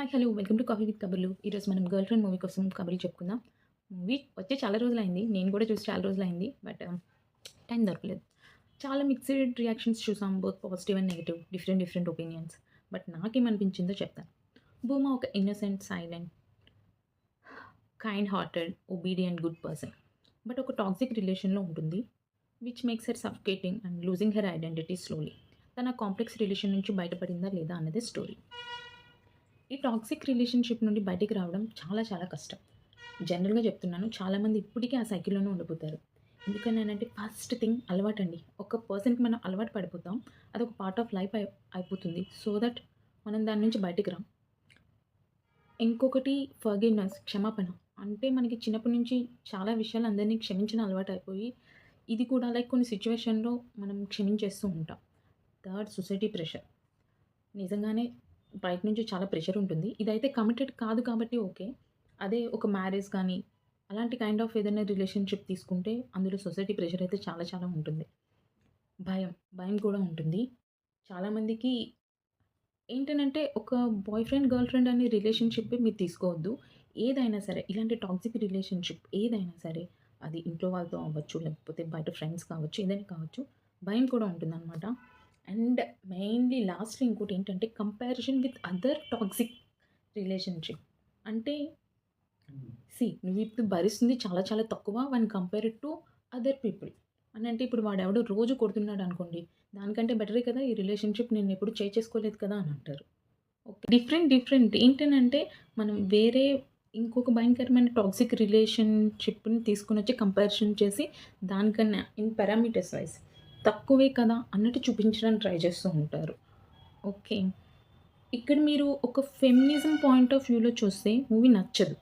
Hi! Hello! Welcome to coffee with కబుర్లు. ఈరోజు మనం 'గర్ల్ ఫ్రెండ్' మూవీ కోసం కబుర్లు చెప్పుకుందాం. మూవీ వచ్చి చాలా రోజులయింది. నేను కూడా చూసి చాలా రోజులయింది. బట్ టైం దొరకలేదు. చాలా మిక్స్డ్ రియాక్షన్స్ చూసాం. Both positive and negative. Different different opinions. But నాకేమనిపించిందో చెప్తాను. భూమా ఒక innocent, silent, kind hearted, obedient, good person. But ఒక టాక్సిక్ రిలేషన్‌లో ఉంటుంది. Which makes her suffocating and losing her identity slowly. తన కాంప్లెక్స్ రిలేషన్ నుంచి బయటపడిందా లేదా అన్నదే స్టోరీ. ఈ టాక్సిక్ రిలేషన్‌షిప్ నుండి బయటికి రావడం చాలా చాలా కష్టం. జనరల్‌గా చెప్తున్నాను. చాలామంది ఇప్పటికీ ఆ సైకిల్‌లోనే ఉండిపోతారు. ఎందుకనంటే ఫస్ట్ థింగ్ అలవాటండి. ఒక పర్సన్‌కి మనం అలవాటు పడిపోతాం. అదొక పార్ట్ ఆఫ్ లైఫ్ అయిపోతుంది. సో దట్ మనం దాని నుంచి బయటికి రాం. ఇంకొకటి ఫర్‌గివ్‌నెస్, క్షమాపణ. అంటే మనకి చిన్నప్పటి నుంచి చాలా విషయాలు అందరిని క్షమించిన అలవాటయిపోయి, ఇది కూడా లైక్ కొన్ని సిట్యుయేషన్‌లో మనం క్షమించేస్తూ ఉంటాం. Third, society pressure. నిజంగానే బయట నుంచి చాలా ప్రెషర్ ఉంటుంది. ఇదైతే కమిటెడ్ కాదు కాబట్టి ఓకే. అదే ఒక మ్యారేజ్ కానీ, అలాంటి కైండ్ ఆఫ్ ఏదైనా రిలేషన్‌షిప్ తీసుకుంటే అందులో సొసైటీ ప్రెషర్ అయితే చాలా చాలా ఉంటుంది. భయం, భయం కూడా ఉంటుంది. చాలామందికి ఏంటనంటే ఒక బాయ్ ఫ్రెండ్, గర్ల్ ఫ్రెండ్ అనే రిలేషన్‌షిప్పే మీరు తీసుకోవద్దు. ఏదైనా సరే ఇలాంటి టాక్సిక్ రిలేషన్‌షిప్ ఏదైనా సరే అది ఇంట్లో వాళ్ళతో అవ్వచ్చు, లేకపోతే బయట ఫ్రెండ్స్ కావచ్చు, ఏదైనా కావచ్చు. భయం కూడా ఉంటుందనమాట. అండ్ మెయిన్‌లీ లాస్ట్‌లో ఇంకోటేంటంటే comparison with other toxic relationship. అంటే నువ్విప్పుడు భరిస్తుంది చాలా చాలా తక్కువ when compared to other people. అనంటే ఇప్పుడు వాడెవడో రోజు కొడుతున్నాడనుకోండి, దానికంటే బెటరే కదా! ఈ రిలేషన్‌షిప్ నేనెప్పుడు చేసుకోలేదు కదా! అని అంటారు. ఓకే. డిఫరెంట్, డిఫరెంట్ ఏంటనంటే మనం వేరే ఇంకొక భయంకరమైన టాక్సిక్ రిలేషన్‌షిప్‌ని తీసుకొనొచ్చి కంపారిజన్ చేసి దానికన్నా ఇన్ పారామీటర్స్ వైస్ తక్కువే కదా! అన్నట్టు చూపించడానికి ట్రై చేస్తూ ఉంటారు. ఓకే. ఇక్కడ మీరు ఒక ఫెమినిజం పాయింట్ ఆఫ్ వ్యూలో చూస్తే మూవీ నచ్చదు.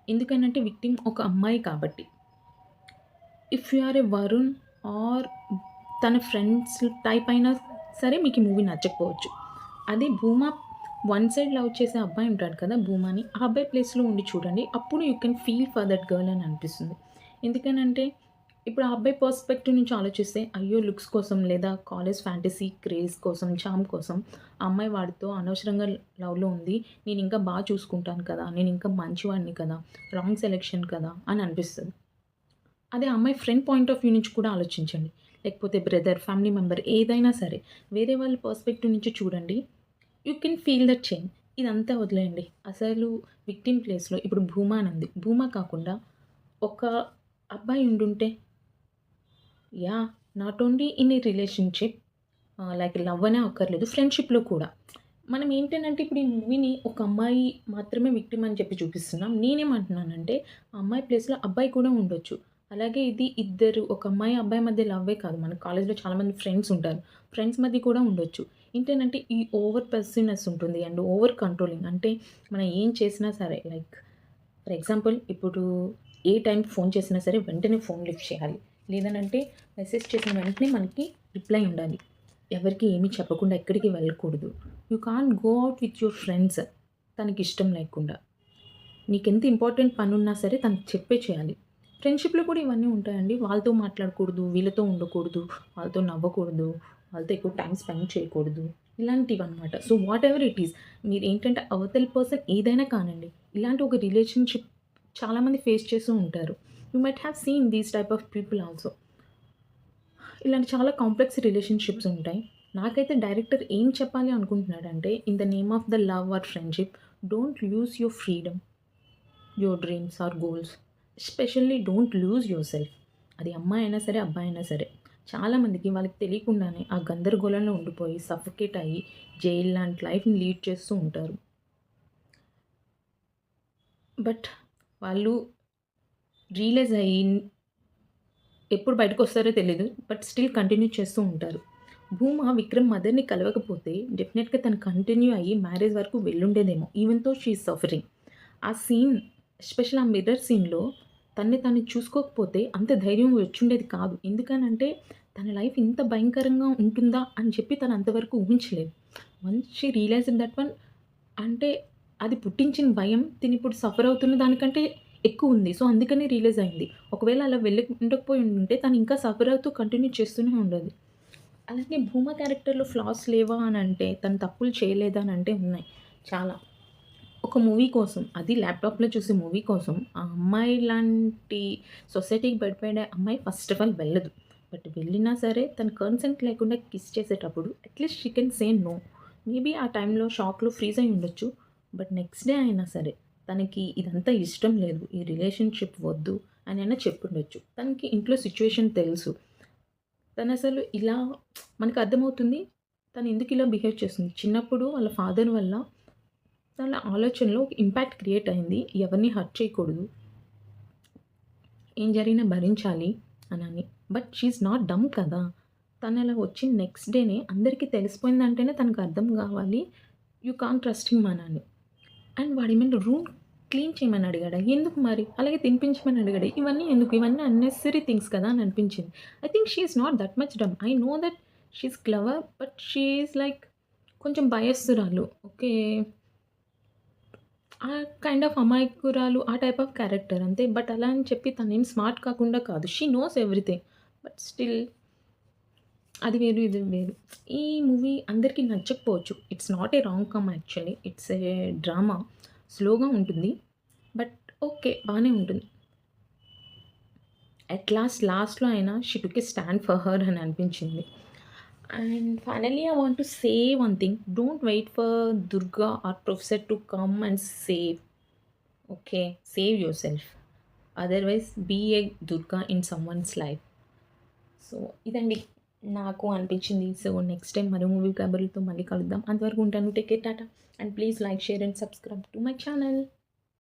ఎందుకనంటే విక్టిమ్ ఒక అమ్మాయి కాబట్టి. If you are a Varun or తన ఫ్రెండ్స్ టైప్ అయినా సరే మీకు ఈ మూవీ నచ్చకపోవచ్చు. అదే భూమా వన్ సైడ్ లవ్ చేసే అబ్బాయి ఉంటాడు కదా! భూమాని. ఆ అబ్బాయి ప్లేస్‌లో ఉండి చూడండి. అప్పుడు you can feel for that girl అని అనిపిస్తుంది. ఎందుకనంటే ఇప్పుడు ఆ అబ్బాయి పర్స్పెక్టివ్ నుంచి ఆలోచిస్తే అయ్యో! లుక్స్ కోసం లేదా కాలేజ్ ఫ్యాంటసీ క్రేజ్ కోసం, చార్మ్ కోసం ఆ అమ్మాయి వాడితో అనవసరంగా లవ్‌లో ఉంది. నేనింకా చూసుకుంటాను కదా! నేనింకా మంచివాడిని కదా! రాంగ్ సెలక్షన్ కదా! అని అనిపిస్తది. అదే అమ్మాయి ఫ్రెండ్ పాయింట్ ఆఫ్ వ్యూ నుంచి కూడా ఆలోచించండి. లేకపోతే బ్రదర్, ఫ్యామిలీ మెంబర్ ఏదైనా సరే. వేరే వాళ్ళ పర్స్పెక్టివ్ నుంచి చూడండి. You can feel that change. ఇదంతా వదిలేయండి. అసలు విక్టిమ్ ప్లేస్‌లో ఇప్పుడు భూమా అని ఉంది. భూమా కాకుండా ఒక అబ్బాయి ఉండుంటే not only in a relationship like love అనే అక్కర్లేదు. ఫ్రెండ్‌షిప్‌లో కూడా. మనం ఏంటనంటే ఇప్పుడు ఈ మూవీని ఒక అమ్మాయి మాత్రమే విక్టిమ్ అని చెప్పి చూపిస్తున్నాం. నేనేమంటున్నానంటే, ఆ అమ్మాయి ప్లేస్‌లో అబ్బాయి కూడా ఉండొచ్చు. అలాగే ఇది ఇద్దరు ఒక అమ్మాయి, అబ్బాయి మధ్య లవ్వే కాదు. మన కాలేజ్‌లో చాలామంది ఫ్రెండ్స్ ఉంటారు. ఫ్రెండ్స్ మధ్య కూడా ఉండొచ్చు. ఏంటనంటే ఈ ఓవర్ పొసెసివ్‌నెస్ ఉంటుంది. And over controlling. అంటే మనం ఏం చేసినా సరే లైక్ ఫర్ ఎగ్జాంపుల్ ఇప్పుడు ఏ టైంకి ఫోన్ చేసినా సరే వెంటనే ఫోన్ లిఫ్ట్ చేయాలి. లేదనంటే మెసేజ్ చేసిన వెంటనే మనకి రిప్లై ఉండాలి. ఎవరికీ ఏమీ చెప్పకుండా ఎక్కడికి వెళ్ళకూడదు. You can't go out with your friends తనకిష్టం లేకుండా. నీకెంత ఇంపార్టెంట్ పనున్నా సరే తనకి చెప్పే చేయాలి. ఫ్రెండ్‌షిప్‌లో కూడా ఇవన్నీ ఉంటాయండి. వాళ్ళతో మాట్లాడకూడదు, వీళ్ళతో ఉండకూడదు, వాళ్ళతో నవ్వకూడదు, వాళ్ళతో ఎక్కువ టైమ్ స్పెండ్ చేయకూడదు. ఇలాంటివన్నమాట. So, whatever it is మీరేంటంటే అవతలి పర్సన్ ఏదైనా కానండి. ఇలాంటి ఒక రిలేషన్‌షిప్ చాలామంది ఫేస్ చేస్తూ ఉంటారు. You might have seen these type of people also. ఇలాంటి చాలా కాంప్లెక్స్ రిలేషన్‌షిప్స్ ఉంటాయి. నాకైతే డైరెక్టర్ ఏం చెప్పాలి అనుకుంటున్నాడంటే, in the name of the love or friendship don't lose your freedom, your dreams or goals. Especially don't lose yourself. అది అమ్మాయి అయినా సరే, అబ్బాయి అయినా సరే. చాలామందికి వాళ్ళకి తెలియకుండానే ఆ గందరగోళంలో ఉండిపోయి, సఫోకేట్ అయ్యి, జైలు లాంటి లైఫ్‌ని లీడ్ చేస్తూ ఉంటారు. బట్ వాళ్ళు రియలైజ్ అయ్యి ఎప్పుడు బయటకొస్తారో తెలీదు. బట్ స్టిల్ కంటిన్యూ చేస్తూ ఉంటారు. భూమా విక్రమ్ మదర్‌ని కలవకపోతే డెఫినెట్‌గా తను కంటిన్యూ అయ్యి మ్యారేజ్ వరకు వెళ్ళుండేదేమో. Even though she is suffering. ఆ సీన్ ఎస్పెషల్ ఆ మిర్రర్ సీన్‌లో తనని తను చూసుకోకపోతే అంత ధైర్యం వచ్చుండేది కాదు. ఎందుకనంటే తన లైఫ్ ఇంత భయంకరంగా ఉంటుందా అని చెప్పి తను అంతవరకు ఊహించలేదు. Once she realized that one అంటే అది పుట్టించిన భయం తినిప్పుడు సఫర్ అవుతున్న దానికంటే ఎక్కువుంది. సో, అందుకని రియలైజ్ అయింది. ఒకవేళ అలా ఉండకపోయి ఉండుంటే తను ఇంకా సఫర్ అవుతూ కంటిన్యూ చేస్తూనే ఉండేది. అలాగే భూమా క్యారెక్టర్‌లో ఫ్లాస్ లేవా అనంటే, తను తప్పులు చేయలేదా అనంటే ఉన్నాయి చాలా. ఒక మూవీ కోసం, అది ల్యాప్‌టాప్‌లో చూసే మూవీ కోసం ఆ అమ్మాయి లాంటి సొసైటీకి భయపడే అమ్మాయి ఫస్ట్ ఆఫ్ ఆల్ వెళ్ళదు. బట్ వెళ్ళినా సరే తను కన్సెంట్ లేకుండా కిస్ చేసేటప్పుడు at least she can say no. Maybe ఆ టైంలో షాక్‌లో ఫ్రీజ్ అయ్యి ఉండొచ్చు. బట్ నెక్స్ట్ డే అయినా సరే తనకి ఇదంతా ఇష్టం లేదు. ఈ రిలేషన్‌షిప్ వద్దు అని అయినా చెప్పుండొచ్చు. తనకి ఇంట్లో సిట్యుయేషన్ తెలుసు. తనసలు ఇలా మనకు అర్థమవుతుంది. తను ఎందుకు ఇలా బిహేవ్ చేస్తుంది. చిన్నప్పుడు వాళ్ళ ఫాదర్ వల్ల తన ఆలోచనలో ఒక ఇంపాక్ట్ క్రియేట్ అయింది. ఎవరిని హర్ట్ చేయకూడదు. ఏం జరిగినా భరించాలి అనని. బట్ షీ ఈస్ నాట్ డమ్ కదా! తనలా వచ్చిన నెక్స్ట్ డేనే అందరికీ తెలిసిపోయిందంటేనే తనకు అర్థం గావాలి. యూ కాంట్ ట్రస్ట్ హిమ్ అని. అండ్ వాడేమైనా రూమ్ క్లీన్ చేయమని అడిగాడా? ఎందుకు మరి? అలాగే తినిపించమని అడిగాడా? ఇవన్నీ ఎందుకు? ఇవన్నీ అన్నెసెసరీ థింగ్స్ కదా అని అనిపించింది. I think she is not that much dumb. I know that she is clever. But she is like కొంచెం భయస్తురాలు. ఓకే. ఆ కైండ్ ఆఫ్ అమాయకురాలు ఆ టైప్ ఆఫ్ క్యారెక్టర్ అంతే. బట్ అలా అని చెప్పి తనేం స్మార్ట్ కాకుండా కాదు. She knows everything. But still అది వేరు, ఇది వేరు. ఈ మూవీ అందరికీ నచ్చకపోవచ్చు. It's not a rom com actually. It's a drama. స్లోగా ఉంటుంది. But okay. బానే ఉంటుంది. అట్ లాస్ట్‌లో అయినా she took a stand for her అని అనిపించింది. And finally I want to say one thing. Don't wait for Durga or professor to come and save. Okay. Save yourself. Otherwise be a Durga in someone's life. So, ఇదండి నాకు అనిపించింది. So, next time మరో movie కబుర్లతో మళ్ళీ కలుద్దాం. అంతవరకు ఉంటాను. Take care. Tata. And please like, share and subscribe to my channel.